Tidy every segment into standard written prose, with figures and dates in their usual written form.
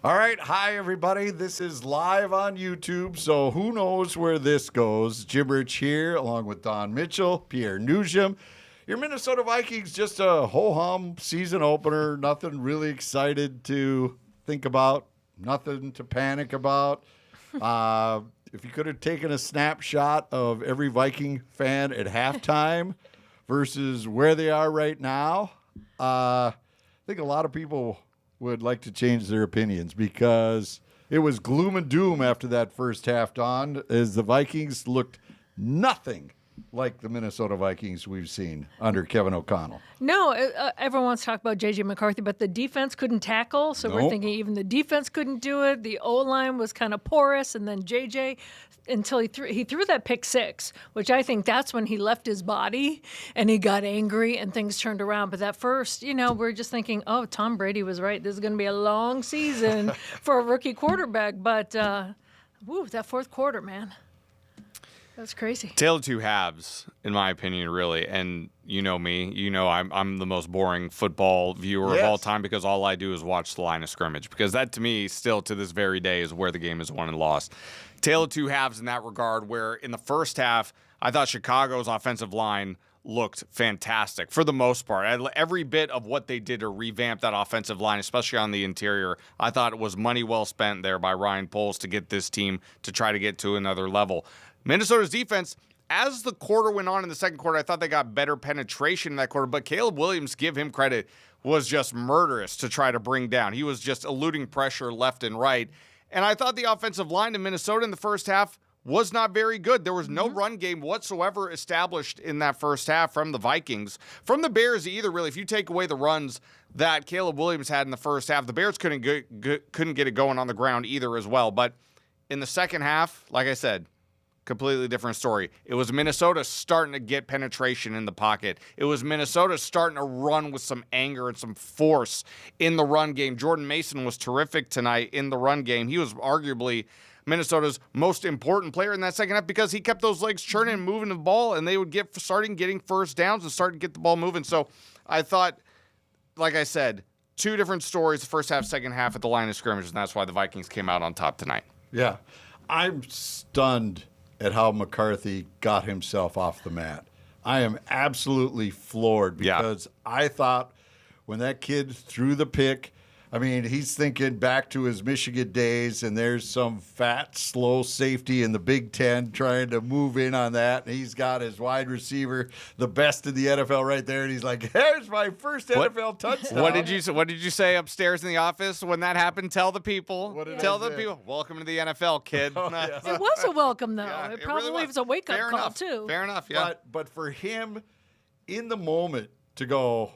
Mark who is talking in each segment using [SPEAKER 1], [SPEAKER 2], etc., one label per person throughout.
[SPEAKER 1] All right. Hi, everybody. This is live on YouTube, so who knows where this goes. Jim Rich here, along with Don Mitchell, Pierre Noujaim. Your Minnesota Vikings, just a ho-hum season opener. Nothing really excited to think about. Nothing to panic about. If you could have taken a snapshot of every Viking fan at halftime versus where they are right now, I think a lot of people would like to change their opinions because it was gloom and doom after that first half, Don, as the Vikings looked nothing like the Minnesota Vikings we've seen under Kevin O'Connell.
[SPEAKER 2] No, everyone wants to talk about J.J. McCarthy, but the defense couldn't tackle, so we're thinking even the defense couldn't do it. The O-line was kind of porous, and then J.J., until he threw that pick six, which I think that's when he left his body, and he got angry, and things turned around. But that first, we're just thinking, oh, Tom Brady was right. This is going to be a long season for a rookie quarterback. But, that fourth quarter, man. That's crazy.
[SPEAKER 3] Tale of two halves, in my opinion, really. And you know me. You know I'm the most boring football viewer of all time because all I do is watch the line of scrimmage. Because that, to me, still to this very day, is where the game is won and lost. Tale of two halves in that regard, where in the first half, I thought Chicago's offensive line looked fantastic for the most part. Every bit of what they did to revamp that offensive line, especially on the interior, I thought it was money well spent there by Ryan Poles to get this team to try to get to another level. Minnesota's defense, as the quarter went on in the second quarter, I thought they got better penetration in that quarter, but Caleb Williams, give him credit, was just murderous to try to bring down. He was just eluding pressure left and right. And I thought the offensive line in Minnesota in the first half was not very good. There was no run game whatsoever established in that first half from the Vikings. From the Bears either, really. If you take away the runs that Caleb Williams had in the first half, the Bears couldn't get it going on the ground either as well. But in the second half, like I said, completely different story. It was Minnesota starting to get penetration in the pocket. It was Minnesota starting to run with some anger and some force in the run game. Jordan Mason was terrific tonight in the run game. He was arguably Minnesota's most important player in that second half because he kept those legs churning and moving the ball, and they would starting getting first downs and starting to get the ball moving. So I thought, like I said, two different stories, the first half, second half at the line of scrimmage, and that's why the Vikings came out on top tonight.
[SPEAKER 1] Yeah. I'm stunned at how McCarthy got himself off the mat. I am absolutely floored because I thought when that kid threw the pick, I mean, he's thinking back to his Michigan days, and there's some fat, slow safety in the Big Ten trying to move in on that. And he's got his wide receiver, the best in the NFL right there, and he's like, "Here's my first NFL touchdown."
[SPEAKER 3] What did you say upstairs in the office when that happened? Tell the people. Tell the people. Welcome to the NFL, kid.
[SPEAKER 2] Oh, yeah. It was a welcome, though. Yeah, it probably really was a wake-up call, too.
[SPEAKER 3] Fair enough, yeah.
[SPEAKER 1] But for him, in the moment, to go,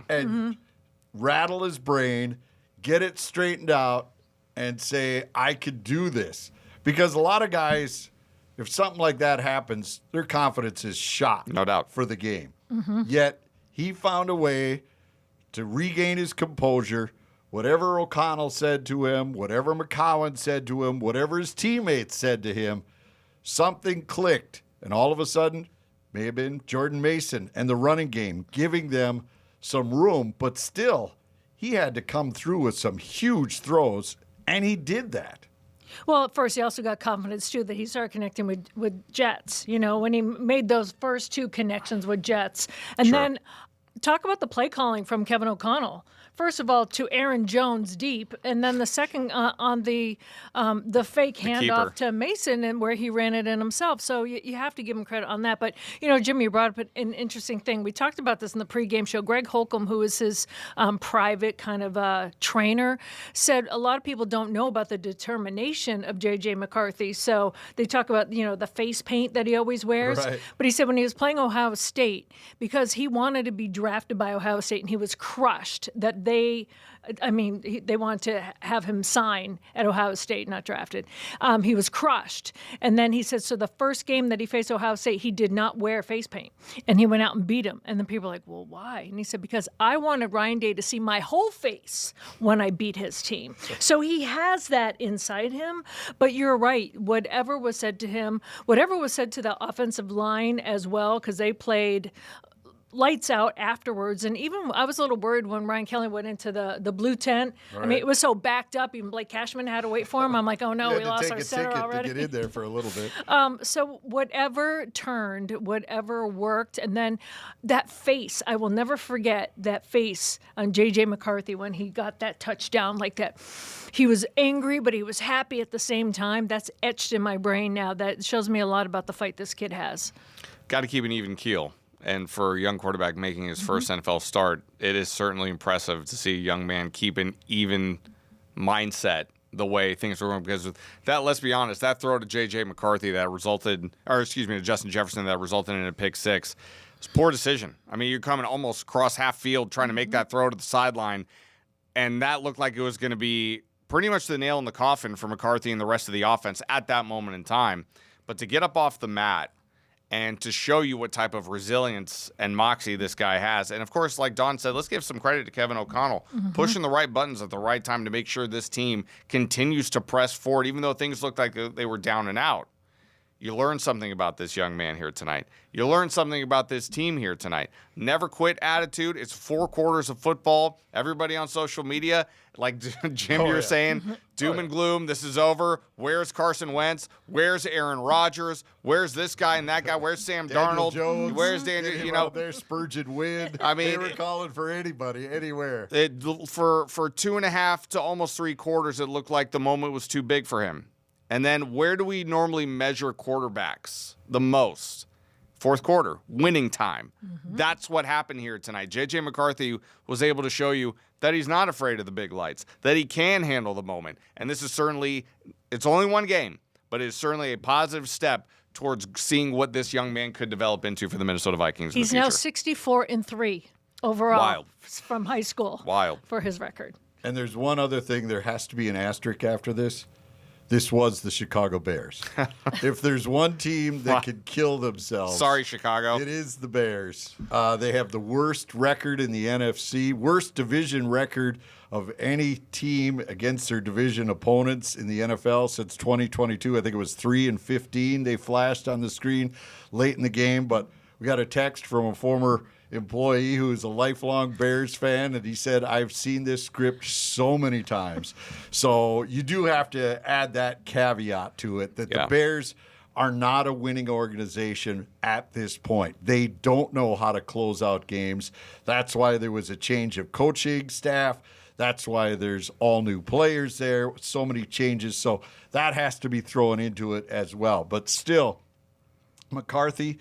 [SPEAKER 1] and rattle his brain, get it straightened out, and say, I could do this. Because a lot of guys, if something like that happens, their confidence is shot.
[SPEAKER 3] No doubt.
[SPEAKER 1] For the game. Yet, he found a way to regain his composure. Whatever O'Connell said to him, whatever McCowan said to him, whatever his teammates said to him, something clicked. And all of a sudden, may have been Jordan Mason and the running game, giving them some room, but still, he had to come through with some huge throws, and he did that.
[SPEAKER 2] Well, at first, he also got confidence, too, that he started connecting with Jets, when he made those first two connections with Jets. And then talk about the play calling from Kevin O'Connell. First of all, to Aaron Jones deep, and then the second on the fake handoff to Mason, and where he ran it in himself. So you have to give him credit on that. But Jimmy, you brought up an interesting thing. We talked about this in the pregame show. Greg Holcomb, who is his private kind of trainer, said a lot of people don't know about the determination of J.J. McCarthy. So they talk about the face paint that he always wears. Right. But he said when he was playing Ohio State, because he wanted to be drafted by Ohio State, and he was crushed that they wanted to have him sign at Ohio State, not drafted. He was crushed. And then he said, so the first game that he faced Ohio State, he did not wear face paint. And he went out and beat him. And then people were like, well, why? And he said, because I wanted Ryan Day to see my whole face when I beat his team. So he has that inside him. But you're right. Whatever was said to him, whatever was said to the offensive line as well, because they played lights out afterwards. And even I was a little worried when Ryan Kelly went into the blue tent. Right. I mean, it was so backed up. Even Blake Cashman had to wait for him. I'm like, oh no, we lost our center already.
[SPEAKER 1] To get in there for a little bit.
[SPEAKER 2] So whatever turned, whatever worked, and then that face, I will never forget that face on J.J. McCarthy when he got that touchdown like that. He was angry, but he was happy at the same time. That's etched in my brain now. That shows me a lot about the fight this kid has.
[SPEAKER 3] Got to keep an even keel. And for a young quarterback making his first NFL start, it is certainly impressive to see a young man keep an even mindset the way things are going. Because with that, let's be honest, that throw to J.J. McCarthy to Justin Jefferson that resulted in a pick six, it's a poor decision. I mean, you're coming almost across half field trying to make that throw to the sideline, and that looked like it was going to be pretty much the nail in the coffin for McCarthy and the rest of the offense at that moment in time. But to get up off the mat and to show you what type of resilience and moxie this guy has. And, of course, like Don said, let's give some credit to Kevin O'Connell, pushing the right buttons at the right time to make sure this team continues to press forward, even though things looked like they were down and out. You learn something about this young man here tonight. You learn something about this team here tonight. Never quit attitude. It's 4 quarters of football. Everybody on social media, like Jim, you're saying, doom and gloom, this is over. Where's Carson Wentz? Where's Aaron Rodgers? Where's this guy and that guy? Where's Sam Darnold?
[SPEAKER 1] Jones,
[SPEAKER 3] where's Daniel?
[SPEAKER 1] There's Spurgeon Wynn.
[SPEAKER 3] I mean,
[SPEAKER 1] they were calling for anybody, anywhere.
[SPEAKER 3] For 2.5 to almost 3 quarters, it looked like the moment was too big for him. And then where do we normally measure quarterbacks the most? Fourth quarter, winning time. That's what happened here tonight. J.J. McCarthy was able to show you that he's not afraid of the big lights, that he can handle the moment. And this is certainly, it's only one game, but it's certainly a positive step towards seeing what this young man could develop into for the Minnesota Vikings in the future.
[SPEAKER 2] He's now 64-3 overall.
[SPEAKER 3] Wild.
[SPEAKER 2] From high school.
[SPEAKER 3] Wild.
[SPEAKER 2] For his record.
[SPEAKER 1] And there's one other thing. There has to be an asterisk after this. This was the Chicago Bears. If there's one team that could kill themselves.
[SPEAKER 3] Sorry, Chicago.
[SPEAKER 1] It is the Bears. They have the worst record in the NFC, worst division record of any team against their division opponents in the NFL since 2022. I think it was 3-15. They flashed on the screen late in the game, but we got a text from a former employee who is a lifelong Bears fan, and he said, I've seen this script so many times. So you do have to add that caveat to it, that the Bears are not a winning organization at this point. They don't know how to close out games. That's why there was a change of coaching staff. That's why there's all new players there, so many changes. So that has to be thrown into it as well. But still, McCarthy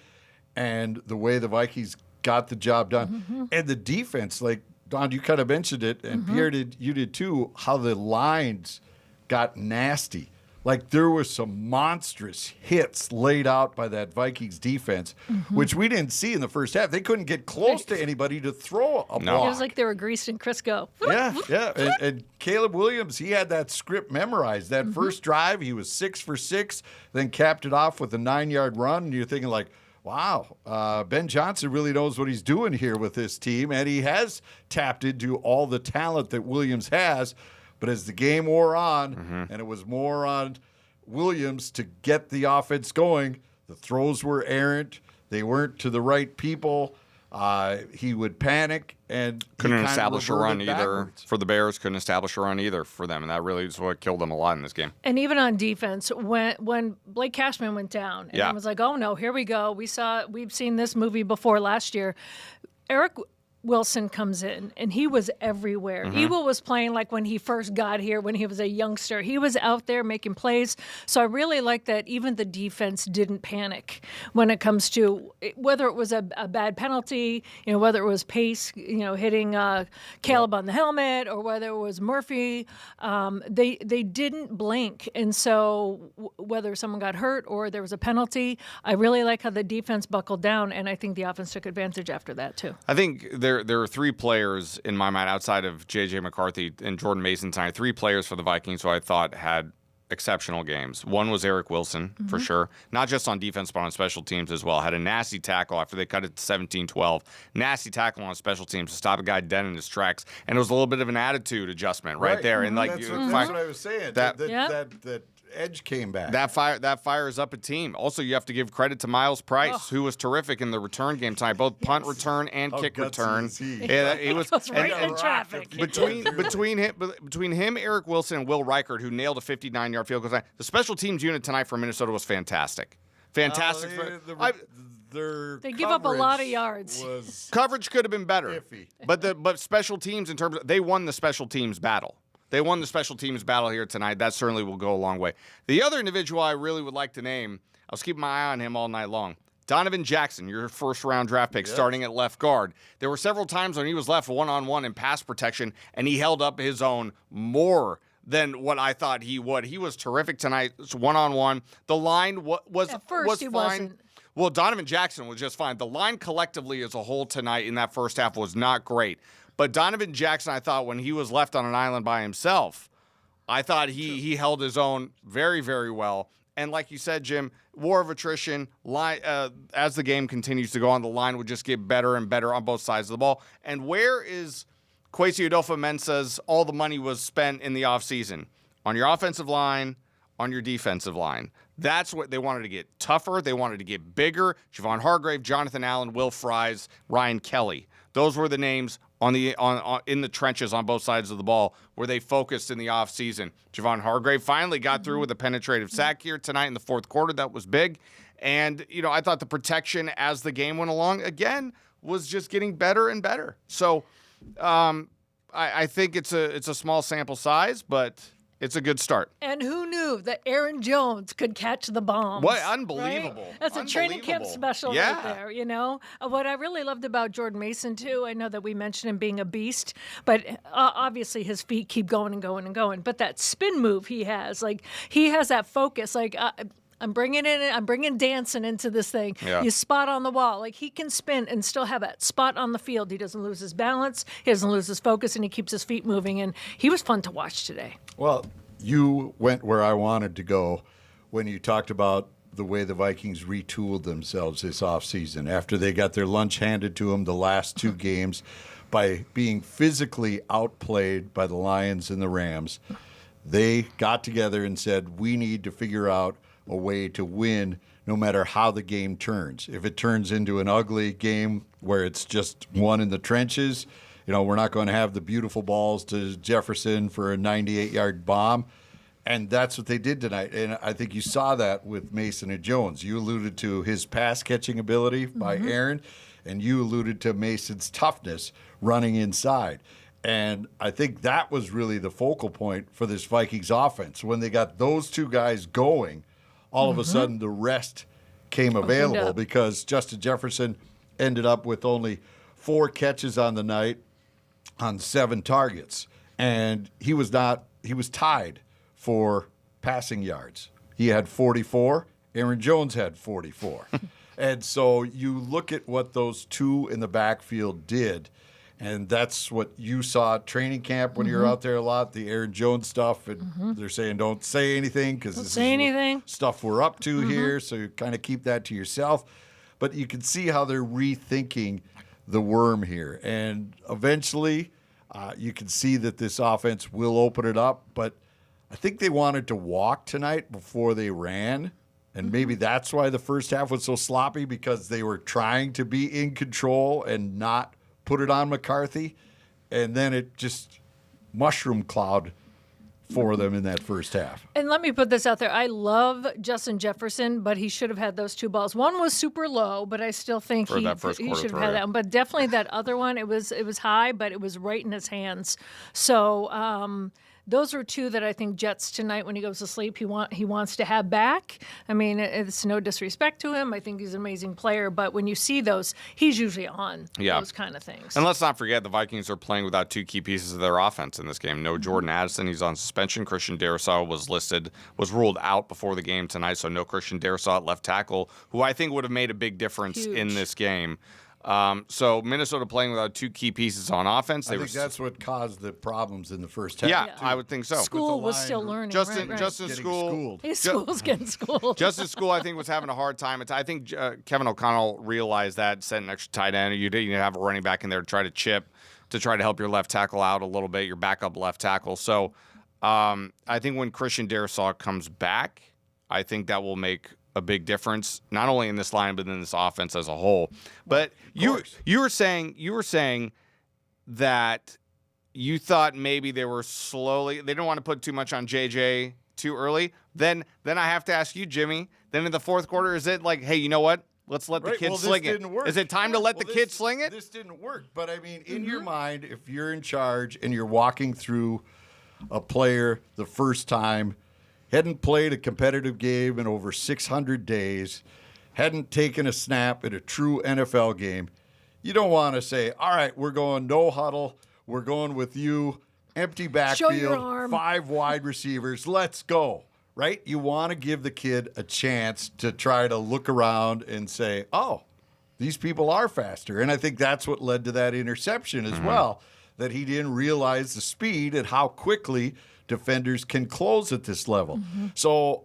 [SPEAKER 1] and the way the Vikings got the job done. And the defense, like, Don, you kind of mentioned it, and Pierre, you did too, how the lines got nasty. Like, there were some monstrous hits laid out by that Vikings defense, which we didn't see in the first half. They couldn't get close to anybody to throw a block.
[SPEAKER 2] It was like they were greased in Crisco.
[SPEAKER 1] Yeah. And Caleb Williams, he had that script memorized. That first drive, he was 6 for 6, then capped it off with a 9-yard run, and you're thinking, like, wow, Ben Johnson really knows what he's doing here with this team, and he has tapped into all the talent that Williams has. But as the game wore on, and it was more on Williams to get the offense going, the throws were errant. They weren't to the right people. He would panic and
[SPEAKER 3] couldn't establish a run either for the Bears. Couldn't establish a run either for them, and that really is what killed them a lot in this game.
[SPEAKER 2] And even on defense, when Blake Cashman went down, and I was like, "Oh no, here we go." We've seen this movie before last year. Eric Wilson comes in, and he was everywhere. Eagle was playing like when he first got here, when he was a youngster. He was out there making plays. So I really like that even the defense didn't panic when it comes to whether it was a bad penalty, whether it was Pace, hitting Caleb on the helmet, or whether it was Murphy. They didn't blink. And so whether someone got hurt or there was a penalty, I really like how the defense buckled down, and I think the offense took advantage after that too.
[SPEAKER 3] I think there are 3 players in my mind outside of J.J. McCarthy and Jordan Mason tonight, 3 players for the Vikings who I thought had exceptional games. One was Eric Wilson, for sure. Not just on defense, but on special teams as well. Had a nasty tackle after they cut it to 17-12. Nasty tackle on special teams to stop a guy dead in his tracks. And it was a little bit of an attitude adjustment right there. And
[SPEAKER 1] that's what I was saying. That edge came back.
[SPEAKER 3] That fires up a team. Also, you have to give credit to Miles Price, who was terrific in the return game tonight, both punt return and kick return.
[SPEAKER 2] Yeah, he was right in traffic.
[SPEAKER 3] Between him, Eric Wilson, and Will Reichert, who nailed a 59-yard field goal tonight. The special teams unit tonight for Minnesota was fantastic. Fantastic.
[SPEAKER 2] They give up a lot of yards.
[SPEAKER 3] Coverage could have been better.
[SPEAKER 1] Iffy.
[SPEAKER 3] But special teams, in terms of, they won the special teams battle. They won the special teams battle here tonight. That certainly will go a long way. The other individual I really would like to name, I was keeping my eye on him all night long. Donovan Jackson, your first-round draft pick, starting at left guard. There were several times when he was left one-on-one in pass protection, and he held up his own more than what I thought he would. He was terrific tonight, one-on-one. The line was
[SPEAKER 2] At first, he
[SPEAKER 3] fine.
[SPEAKER 2] wasn't.
[SPEAKER 3] Well, Donovan Jackson was just fine. The line collectively as a whole tonight in that first half was not great. But Donovan Jackson, I thought, when he was left on an island by himself, I thought he held his own very, very well. And like you said, Jim, war of attrition, as the game continues to go on, the line would just get better and better on both sides of the ball. And where is Kwesi Adolfo-Mensah's all the money was spent in the offseason? On your offensive line, on your defensive line. That's what they wanted to get tougher. They wanted to get bigger. Javon Hargrave, Jonathan Allen, Will Fries, Ryan Kelly. Those were the names in the trenches on both sides of the ball where they focused in the offseason. Javon Hargrave finally got through with a penetrative sack here tonight in the fourth quarter. That was big. And, I thought the protection as the game went along, again, was just getting better and better. So I think it's a small sample size, but it's a good start.
[SPEAKER 2] And who knew that Aaron Jones could catch the bombs?
[SPEAKER 3] What? Unbelievable.
[SPEAKER 2] Right? That's a training camp special right there, What I really loved about Jordan Mason, too, I know that we mentioned him being a beast, but obviously his feet keep going and going and going. But that spin move he has that focus, I'm bringing dancing into this thing. Yeah. You spot on the wall. He can spin and still have that spot on the field. He doesn't lose his balance. He doesn't lose his focus, and he keeps his feet moving. And he was fun to watch today.
[SPEAKER 1] Well, you went where I wanted to go when you talked about the way the Vikings retooled themselves this offseason after they got their lunch handed to them the last two games by being physically outplayed by the Lions and the Rams. They got together and said, we need to figure out a way to win no matter how the game turns. If it turns into an ugly game where it's just one in the trenches, we're not going to have the beautiful balls to Jefferson for a 98-yard bomb. And that's what they did tonight. And I think you saw that with Mason and Jones. You alluded to his pass-catching ability by Aaron, and you alluded to Mason's toughness running inside. And I think that was really the focal point for this Vikings offense. When they got those two guys going, all of a sudden the rest came available because Justin Jefferson ended up with only 4 catches on the night on 7 targets. And he was tied for passing yards. He had 44. Aaron Jones had 44. And so you look at what those two in the backfield did, and that's what you saw at training camp when you're out there a lot, the Aaron Jones stuff. And they're saying don't say anything because this is stuff we're up to here, so you kind of keep that to yourself. But you can see how they're rethinking the worm here. And eventually you can see that this offense will open it up. But I think they wanted to walk tonight before they ran. And maybe that's why the first half was so sloppy, because they were trying to be in control and not put it on McCarthy, and then it just mushroom cloud for them in that first half.
[SPEAKER 2] And let me put this out there. I love Justin Jefferson, but he should have had those 2 balls. One was super low, but I still think he should have had that one. But definitely that other one, it was high, but it was right in his hands. So those are 2 that I think Jets tonight, when he goes to sleep, he wants to have back. I mean, it's no disrespect to him. I think he's an amazing player. But when you see those, he's usually on those kind of things.
[SPEAKER 3] And let's not forget, the Vikings are playing without 2 key pieces of their offense in this game. No Jordan Addison. He's on suspension. Christian Darrisaw was ruled out before the game tonight, so no Christian Darrisaw at left tackle, who I think would have made a big difference in this game. So Minnesota playing without 2 key pieces on offense.
[SPEAKER 1] I think that's what caused the problems in the first half.
[SPEAKER 3] Yeah, I would think so.
[SPEAKER 2] School was still learning.
[SPEAKER 3] Justin
[SPEAKER 2] School. His school's getting schooled.
[SPEAKER 3] Justin School, I think, was having a hard time. I think Kevin O'Connell realized that, sent an extra tight end. You didn't have a running back in there to try to chip, to try to help your left tackle out a little bit, your backup left tackle. So I think when Christian Darrisaw comes back, I think that will make a big difference, not only in this line, but in this offense as a whole. But you were saying that you thought maybe they didn't want to put too much on JJ too early. Then I have to ask you, Jimmy, then in the fourth quarter, is it like, hey, you know what? Let's let the kid sling it. Is it time to let the kid sling it?
[SPEAKER 1] This didn't work. But, I mean, in your mind, if you're in charge and you're walking through a player the first time, hadn't played a competitive game in over 600 days, hadn't taken a snap in a true NFL game, you don't want to say, all right, we're going no huddle. We're going with you, empty backfield, 5 wide receivers. Let's go. Right? You want to give the kid a chance to try to look around and say, oh, these people are faster. And I think that's what led to that interception as well, that he didn't realize the speed and how quickly defenders can close at this level. So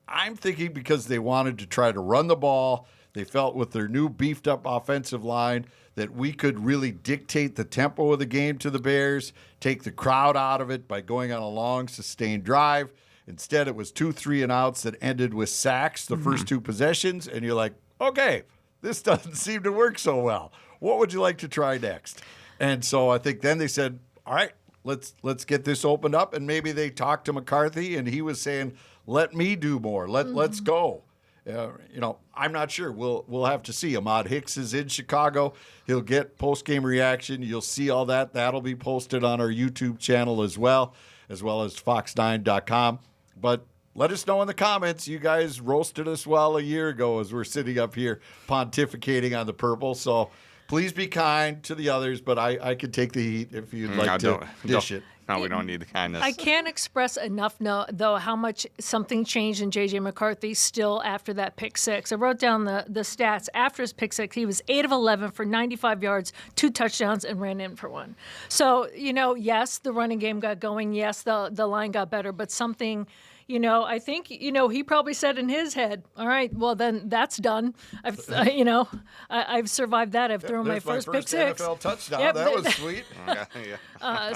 [SPEAKER 1] I'm thinking because they wanted to try to run the ball, they felt with their new beefed up offensive line that we could really dictate the tempo of the game to the Bears, take the crowd out of it by going on a long, sustained drive. Instead, it was 2 3-and-outs that ended with sacks the first 2 possessions, and you're like, okay, this doesn't seem to work so well. What would you like to try next? And so I think then they said, all right, let's get this opened up, and maybe they talked to McCarthy, and he was saying, let me do more. Let's go. I'm not sure. We'll have to see. Ahmad Hicks is in Chicago. He'll get post-game reaction. You'll see all that. That'll be posted on our YouTube channel as well as fox9.com. But let us know in the comments. You guys roasted us well a year ago as we're sitting up here pontificating on the purple. So please be kind to the others, but I could take the heat if you'd like to dish it.
[SPEAKER 3] No, we don't need the kindness.
[SPEAKER 2] I can't express enough, though, how much something changed in J.J. McCarthy still after that pick six. I wrote down the stats. After his pick six, he was 8 of 11 for 95 yards, 2 touchdowns, and ran in for 1. So, yes, the running game got going. Yes, the line got better, but something... I think, he probably said in his head, all right, well, then that's done. I've survived that. I've thrown my first pick six.
[SPEAKER 1] NFL touchdown. Yep. That was sweet.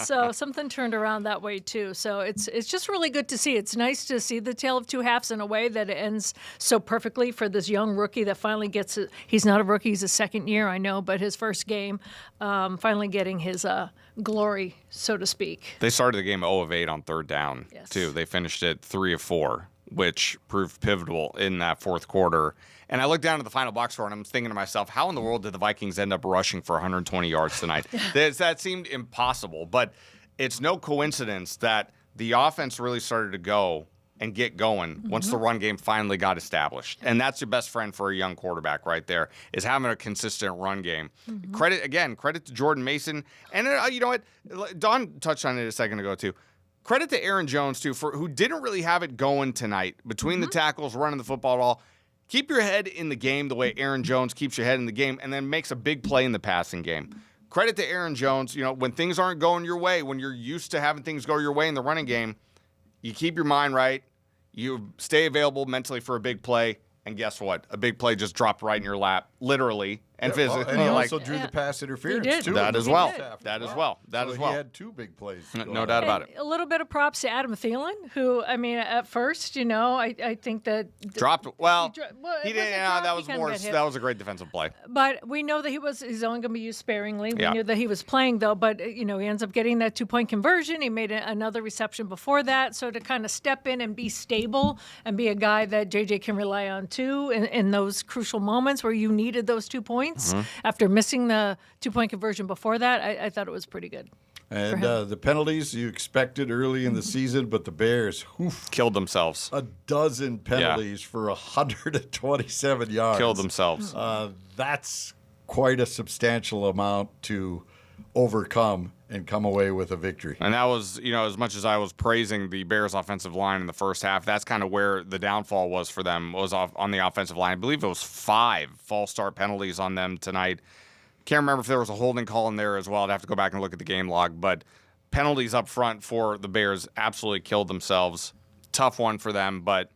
[SPEAKER 2] So something turned around that way, too. So it's just really good to see. It's nice to see the tale of two halves in a way that it ends so perfectly for this young rookie that finally gets it. He's not a rookie. He's a second year, I know, but his first game, finally getting his glory, so to speak.
[SPEAKER 3] They started the game 0 of 8 on third down, too. They finished it 3 of 4, which proved pivotal in that fourth quarter. And I looked down at the final box score, and I'm thinking to myself, how in the world did the Vikings end up rushing for 120 yards tonight? That seemed impossible. But it's no coincidence that the offense really started to go and get going once the run game finally got established. And that's your best friend for a young quarterback right there, is having a consistent run game. Credit to Jordan Mason. And you know what? Don touched on it a second ago, too. Credit to Aaron Jones, too, who didn't really have it going tonight between the tackles, running the football at all. Keep your head in the game the way Aaron Jones keeps your head in the game and then makes a big play in the passing game. Credit to Aaron Jones. When things aren't going your way, when you're used to having things go your way in the running game, you keep your mind right. You stay available mentally for a big play, and guess what? A big play just dropped right in your lap, literally and physically.
[SPEAKER 1] And he also drew the pass interference, too.
[SPEAKER 3] That as well.
[SPEAKER 1] He had 2 big plays.
[SPEAKER 3] No doubt about it.
[SPEAKER 2] A little bit of props to Adam Thielen, who, at first, I think that...
[SPEAKER 3] Dropped. He didn't. That was a great defensive play.
[SPEAKER 2] But we know that he's only going to be used sparingly. We knew that he was playing, though, but, he ends up getting that 2-point conversion. He made another reception before that. So to kind of step in and be stable and be a guy that JJ can rely on, too, in those crucial moments where you needed those 2 points. After missing the 2-point conversion before that, I thought it was pretty good.
[SPEAKER 1] And the penalties you expected early in the season, but the Bears
[SPEAKER 3] killed themselves.
[SPEAKER 1] A dozen penalties for 127 yards.
[SPEAKER 3] Killed themselves.
[SPEAKER 1] That's quite a substantial amount to overcome and come away with a victory.
[SPEAKER 3] And that was, as much as I was praising the Bears offensive line in the first half, that's kind of where the downfall was for them, was on the offensive line. I believe it was 5 false start penalties on them tonight. Can't remember if there was a holding call in there as well. I'd have to go back and look at the game log. But penalties up front for the Bears absolutely killed themselves. Tough one for them, but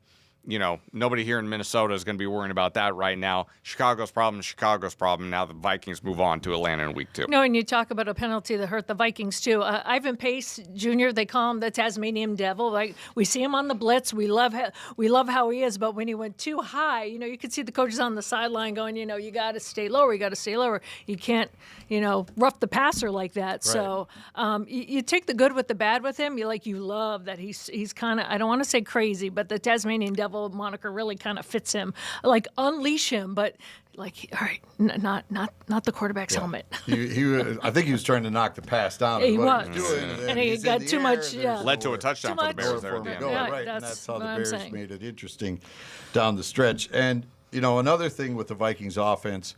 [SPEAKER 3] nobody here in Minnesota is going to be worrying about that right now. Chicago's problem. Now the Vikings move on to Atlanta in week 2.
[SPEAKER 2] No, and you talk about a penalty that hurt the Vikings too. Ivan Pace Jr., they call him the Tasmanian Devil. Like, we see him on the blitz. We love how he is, but when he went too high, you could see the coaches on the sideline going, you got to stay lower. You got to stay lower. You can't, rough the passer like that. Right. So you take the good with the bad with him. You love that he's kind of, I don't want to say crazy, but the Tasmanian Devil moniker really kind of fits him. Like, unleash him, but all right, not the quarterback's helmet.
[SPEAKER 1] I think he was trying to knock the pass down.
[SPEAKER 2] He was.
[SPEAKER 1] And
[SPEAKER 2] he got too much.
[SPEAKER 3] Led to a touchdown for the Bears there.
[SPEAKER 1] Right, and that's how the Bears made it interesting down the stretch. And, another thing with the Vikings offense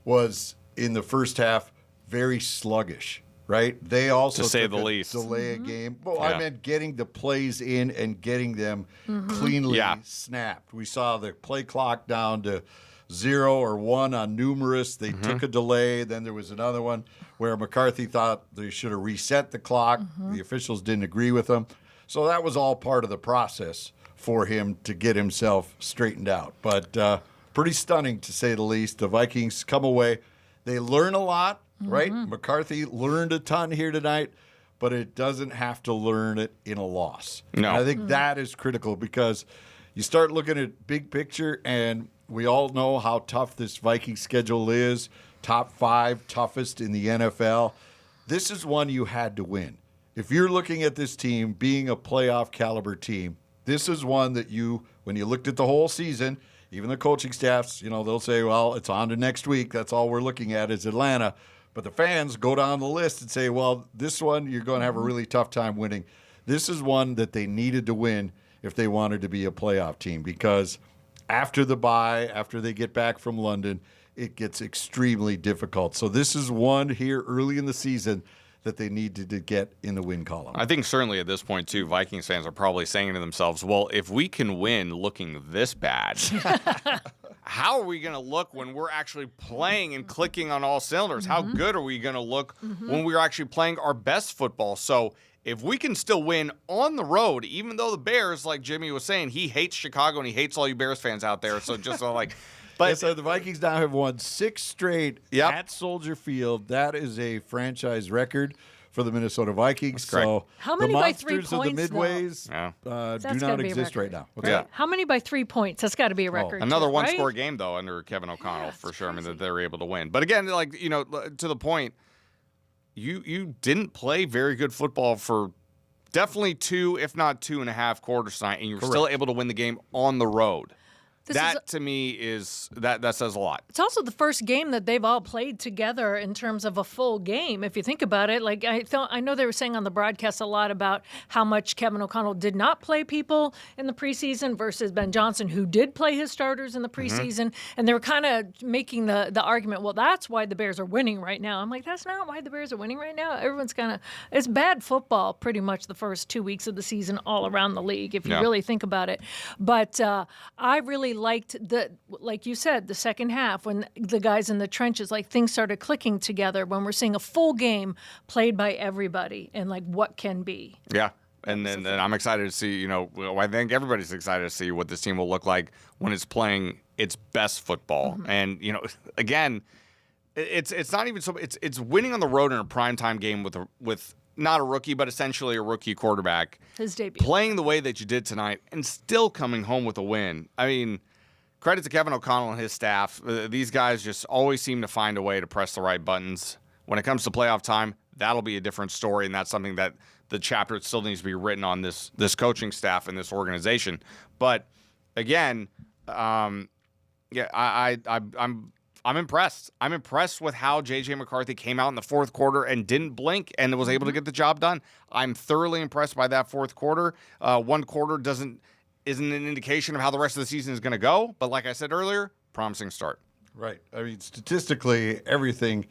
[SPEAKER 1] was in the first half, very sluggish. Right? They also,
[SPEAKER 3] to say the least,
[SPEAKER 1] delay a game. Well, I meant getting the plays in and getting them cleanly snapped. We saw the play clock down to 0 or 1 on numerous. They took a delay. Then there was another one where McCarthy thought they should have reset the clock. The officials didn't agree with him. So that was all part of the process for him to get himself straightened out. But pretty stunning, to say the least. The Vikings come away. They learn a lot. Right? McCarthy learned a ton here tonight, but it doesn't have to learn it in a loss.
[SPEAKER 3] No.
[SPEAKER 1] And I think that is critical, because you start looking at big picture, and we all know how tough this Viking schedule is. Top 5 toughest in the NFL. This is one you had to win. If you're looking at this team being a playoff caliber team, this is one that when you looked at the whole season, even the coaching staffs, they'll say, well, it's on to next week. That's all we're looking at is Atlanta. But the fans go down the list and say, well, this one you're going to have a really tough time winning. This is one that they needed to win if they wanted to be a playoff team, because after the bye, after they get back from London, it gets extremely difficult. So this is one here early in the season that they needed to get in the win column.
[SPEAKER 3] I think certainly at this point, too, Vikings fans are probably saying to themselves, well, if we can win looking this bad, how are we going to look when we're actually playing and clicking on all cylinders? How good are we going to look when we're actually playing our best football? So if we can still win on the road, even though the Bears, like Jimmy was saying, he hates Chicago and he hates all you Bears fans out there. So just
[SPEAKER 1] But so the Vikings now have won 6 straight at Soldier Field. That is a franchise record for the Minnesota Vikings. So
[SPEAKER 2] how many by 3
[SPEAKER 1] monsters
[SPEAKER 2] points,
[SPEAKER 1] of the midways do not exist right now.
[SPEAKER 2] How many by 3 points? That's got to be a record.
[SPEAKER 3] Another
[SPEAKER 2] too,
[SPEAKER 3] one-score game, though, under Kevin O'Connell, for sure. Crazy. I mean, that they're able to win. But again, to the point, you didn't play very good football for definitely 2, if not 2.5 quarters tonight, and you were still able to win the game on the road. To me is that says a lot.
[SPEAKER 2] It's also the first game that they've all played together in terms of a full game. If you think about it, I know they were saying on the broadcast a lot about how much Kevin O'Connell did not play people in the preseason versus Ben Johnson, who did play his starters in the preseason, and they were kind of making the argument, well, that's why the Bears are winning right now. I'm like, that's not why the Bears are winning right now. Everyone's it's bad football pretty much the first 2 weeks of the season all around the league, if you really think about it. But I really liked like you said, the second half when the guys in the trenches, things started clicking together, when we're seeing a full game played by everybody and what can be.
[SPEAKER 3] Yeah. And then I'm excited to see, I think everybody's excited to see what this team will look like when it's playing its best football. And, again, it's not even so, it's winning on the road in a primetime game with not a rookie, but essentially a rookie quarterback.
[SPEAKER 2] His debut.
[SPEAKER 3] Playing the way that you did tonight and still coming home with a win. I mean, credit to Kevin O'Connell and his staff. These guys just always seem to find a way to press the right buttons. When it comes to playoff time, that'll be a different story, and that's something that the chapter still needs to be written on this coaching staff and this organization. But again, I'm impressed. I'm impressed with how J.J. McCarthy came out in the fourth quarter and didn't blink and was able to get the job done. I'm thoroughly impressed by that fourth quarter. One quarter isn't an indication of how the rest of the season is going to go. But like I said earlier, promising start.
[SPEAKER 1] Right. I mean, statistically, everything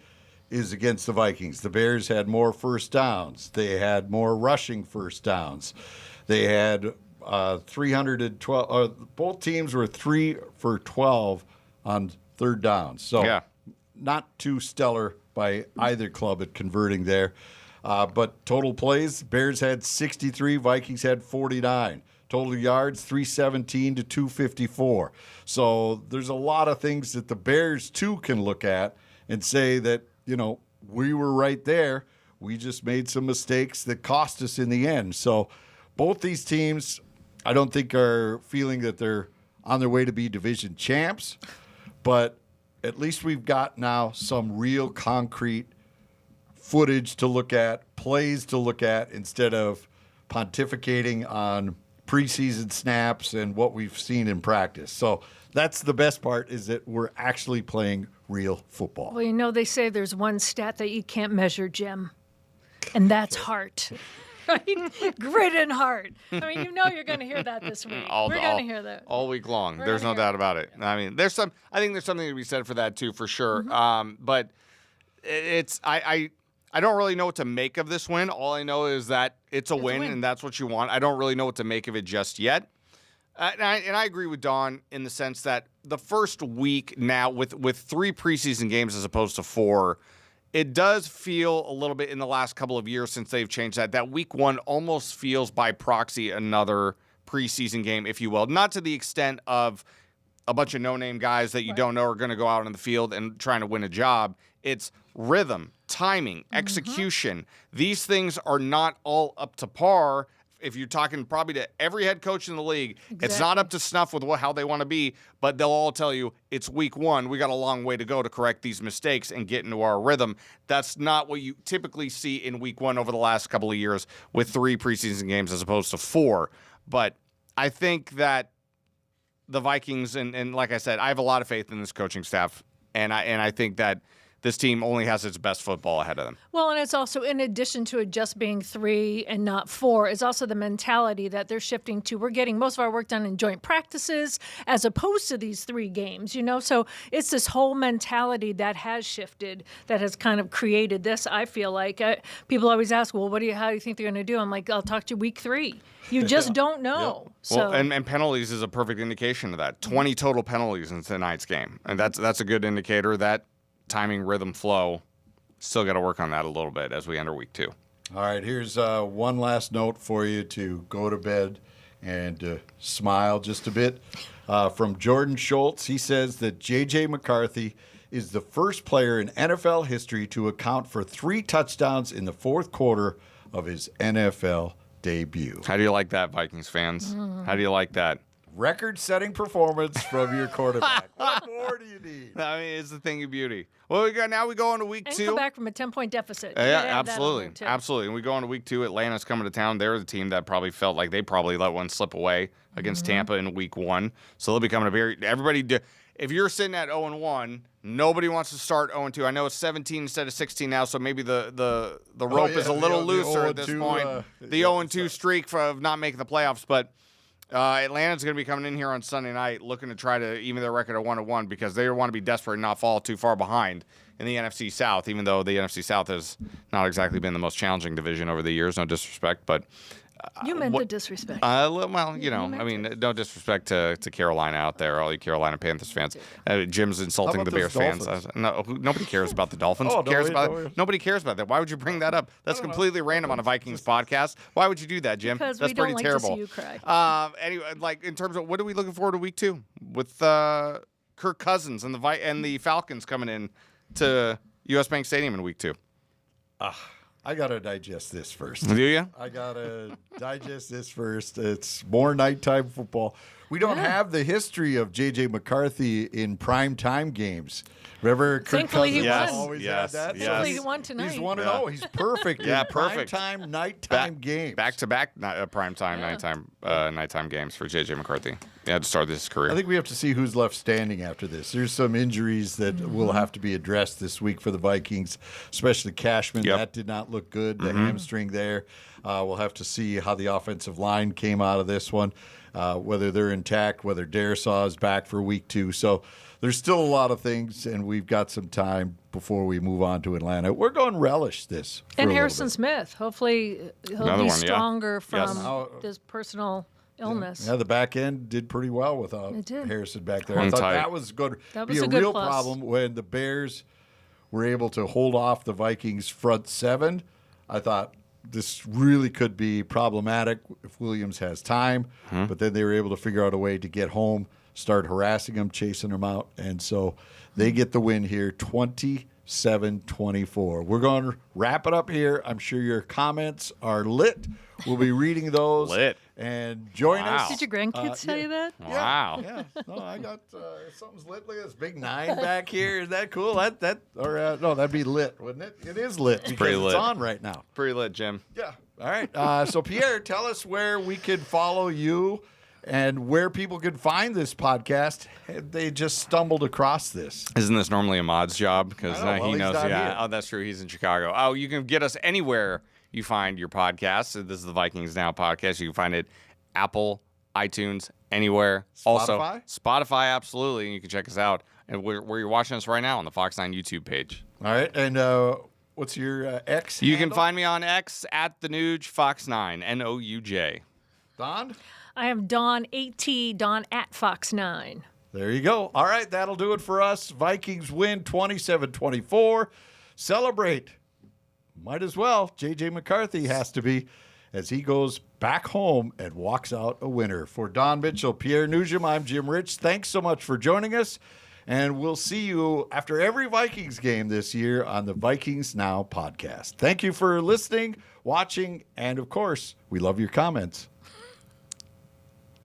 [SPEAKER 1] is against the Vikings. The Bears had more first downs. They had more rushing first downs. They had 312. Both teams were 3 for 12 on third down. So not too stellar by either club at converting there. But total plays, Bears had 63, Vikings had 49. Total yards, 317 to 254. So there's a lot of things that the Bears, too, can look at and say that, we were right there. We just made some mistakes that cost us in the end. So both these teams, I don't think are feeling that they're on their way to be division champs, but at least we've got now some real concrete footage to look at, plays to look at, instead of pontificating on preseason snaps and what we've seen in practice. So that's the best part, is that we're actually playing real football.
[SPEAKER 2] Well, they say there's one stat that you can't measure, Jim, and that's heart. Right? Grit and heart. I mean, you're going to hear that this week. We're going to hear that
[SPEAKER 3] all week long. There's no doubt about it. I mean, I think there's something to be said for that too, for sure. But I don't really know what to make of this win. All I know is that it's a win, and that's what you want. I don't really know what to make of it just yet. And I agree with Don in the sense that the first week now, with 3 preseason games as opposed to 4, it does feel a little bit in the last couple of years since they've changed that week 1 almost feels by proxy another preseason game, if you will. Not to the extent of a bunch of no-name guys that you don't know are going to go out on the field and trying to win a job. It's rhythm, timing, execution. These things are not all up to par. If you're talking probably to every head coach in the league, It's not up to snuff with how they want to be, but they'll all tell you it's week 1. We got a long way to go to correct these mistakes and get into our rhythm. That's not what you typically see in week 1 over the last couple of years with 3 preseason games as opposed to 4. But I think that the Vikings, and like I said, I have a lot of faith in this coaching staff, and I think that this team only has its best football ahead of them.
[SPEAKER 2] Well, and it's also, in addition to it just being 3 and not 4, it's also the mentality that they're shifting to. We're getting most of our work done in joint practices as opposed to these 3 games, So it's this whole mentality that has shifted, that has kind of created this, I feel like. People always ask, well, how do you think they're going to do? I'm like, I'll talk to you week 3. You just don't know.
[SPEAKER 1] Yep.
[SPEAKER 2] So.
[SPEAKER 3] Well, and penalties is a perfect indication of that. 20 total penalties in tonight's game. And that's a good indicator that timing, rhythm, flow, still got to work on that a little bit as we enter week 2.
[SPEAKER 1] All right, here's one last note for you to go to bed and smile just a bit. From Jordan Schultz, he says that J.J. McCarthy is the first player in NFL history to account for 3 touchdowns in the fourth quarter of his NFL debut.
[SPEAKER 3] How do you like that, Vikings fans? How do you like that?
[SPEAKER 1] Record-setting performance from your quarterback. What more do you need?
[SPEAKER 3] I mean, it's the thing of beauty. Well, we go on to week 2.
[SPEAKER 2] And come back from a 10-point deficit.
[SPEAKER 3] Yeah, absolutely. And we go on to week 2. Atlanta's coming to town. They're the team that probably felt like they probably let one slip away against Tampa in week 1. So they'll be coming to if you're sitting at 0-1, nobody wants to start 0-2. I know it's 17 instead of 16 now, so maybe the rope is a little looser at this point. The 0-2 streak of not making the playoffs, but Atlanta's going to be coming in here on Sunday night looking to try to even their record at 1-1 because they want to be desperate and not fall too far behind in the NFC South, even though the NFC South has not exactly been the most challenging division over the years, no disrespect, but
[SPEAKER 2] you meant the disrespect.
[SPEAKER 3] Well, no disrespect to Carolina out there, all you Carolina Panthers fans. Jim's insulting the Bears fans. No, nobody cares about the Dolphins. Nobody cares about that. Why would you bring that up? That's completely random on a Vikings podcast. Why would you do that, Jim?
[SPEAKER 2] Because
[SPEAKER 3] that's
[SPEAKER 2] we don't
[SPEAKER 3] pretty
[SPEAKER 2] like
[SPEAKER 3] terrible.
[SPEAKER 2] To see you cry.
[SPEAKER 3] Anyway, in terms of what are we looking forward to week 2 with Kirk Cousins and the Falcons coming in to U.S. Bank Stadium in week 2?
[SPEAKER 1] I got to digest this first.
[SPEAKER 3] Do you?
[SPEAKER 1] I got to digest this first. It's more nighttime football. We don't have the history of J.J. McCarthy in primetime games. Remember Kirk Cousins always had that?
[SPEAKER 2] Thankfully he won tonight.
[SPEAKER 1] He's 1-0. He's perfect in primetime, nighttime games.
[SPEAKER 3] Back-to-back primetime, nighttime games for J.J. McCarthy. Yeah, to start this career.
[SPEAKER 1] I think we have to see who's left standing after this. There's some injuries that will have to be addressed this week for the Vikings, especially Cashman.
[SPEAKER 3] Yep.
[SPEAKER 1] That did not look good, the hamstring there. We'll have to see how the offensive line came out of this one, whether they're intact, whether Darisaw is back for week 2. So there's still a lot of things, and we've got some time before we move on to Atlanta. We're going to relish this.
[SPEAKER 2] And Harrison Smith. Hopefully he'll be stronger from this personal illness.
[SPEAKER 1] Yeah, the back end did pretty well without Harrison back there. I thought that was going to be a
[SPEAKER 2] real
[SPEAKER 1] problem when the Bears were able to hold off the Vikings front 7. I thought this really could be problematic if Williams has time. But then they were able to figure out a way to get home, start harassing him, chasing him out. And so they get the win here, 27-24. We're going to wrap it up here. I'm sure your comments are lit. We'll be reading those.
[SPEAKER 3] Lit.
[SPEAKER 1] And join us.
[SPEAKER 2] Did your grandkids tell you that?
[SPEAKER 3] Wow.
[SPEAKER 1] Yeah. No, I got something's lit. Look at this big 9 back here. Is that cool? No, that'd be lit, wouldn't it? It is lit because
[SPEAKER 3] pretty lit.
[SPEAKER 1] It's on right now.
[SPEAKER 3] Pretty lit, Jim.
[SPEAKER 1] Yeah. All right. So Pierre, tell us where we could follow you and where people could find this podcast. They just stumbled across this.
[SPEAKER 3] Isn't this normally Ahmad's job? Because
[SPEAKER 1] I know. Well,
[SPEAKER 3] he
[SPEAKER 1] he's
[SPEAKER 3] knows.
[SPEAKER 1] not
[SPEAKER 3] Yeah.
[SPEAKER 1] here.
[SPEAKER 3] Oh, that's true. He's in Chicago. Oh, you can get us anywhere you find your podcast. So this is the Vikings Now podcast. You can find it Apple, iTunes, anywhere. Also, Spotify, absolutely. And you can check us out and where you're watching us right now on the Fox 9 YouTube page.
[SPEAKER 1] All right. And what's your X
[SPEAKER 3] You
[SPEAKER 1] handle?
[SPEAKER 3] can find me on X at the Nouj Fox 9, Nouj.
[SPEAKER 1] Don?
[SPEAKER 2] I am Dawn AT, Dawn at Fox 9.
[SPEAKER 1] There you go. All right, that'll do it for us. Vikings win 27-24. Celebrate. Might as well. J.J. McCarthy has to be as he goes back home and walks out a winner. For Don Mitchell, Pierre Noujaim, I'm Jim Rich. Thanks so much for joining us, and we'll see you after every Vikings game this year on the Vikings Now podcast. Thank you for listening, watching, and, of course, we love your comments.